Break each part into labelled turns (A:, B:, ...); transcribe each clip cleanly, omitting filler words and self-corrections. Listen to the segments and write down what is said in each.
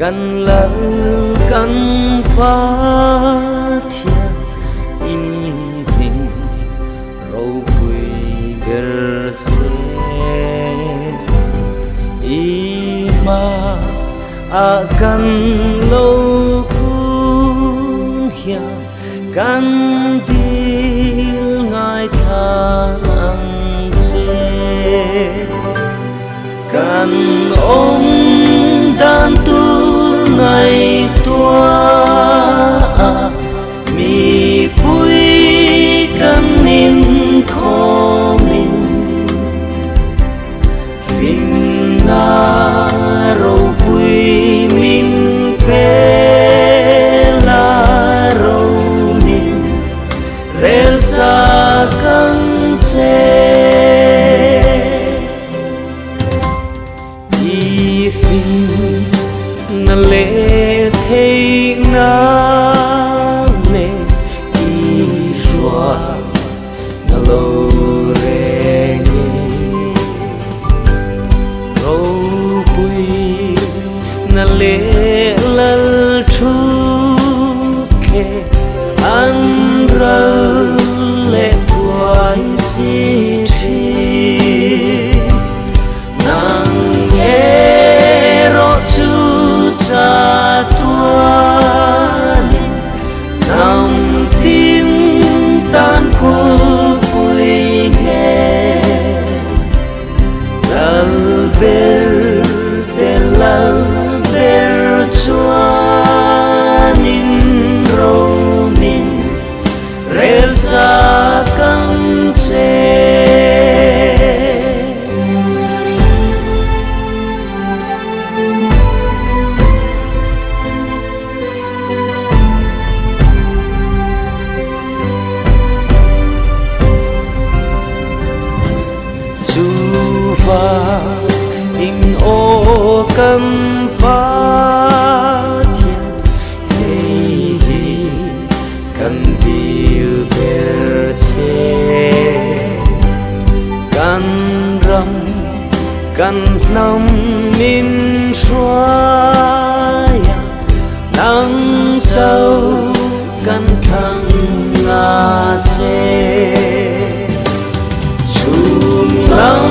A: gần lỡ gần phá thiên y mình râu quỳ gờ xe y ma akan lâu cũng hiểu căn tiếng ngài thang chê căn ôm đàn tu ngày tua mi vui căn nín khó mình phim na râu vui mình phê la râu mình rel sa căn chê y phim na lệ thế na lệ y xoa na lâu rè nghe râu bùi na lệ lal chu khe an ra lệ quay si chi nàng e ro chu cha tua nam tiếng tan cô vui nghe lal ver de lal ver chua nin ro min reza căng chê và in ô câm phá thiên hey cần điều bề che cần râm cần năm min xoay nắng sâu cần thăng ngã che chùm lắm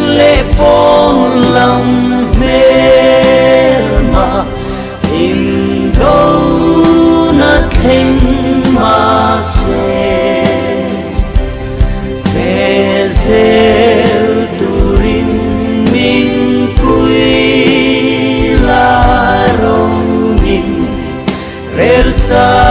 A: lệ phong lòng mê mà in đâu na thênh mà se phê rêu tu rin min quy la rong min rel sa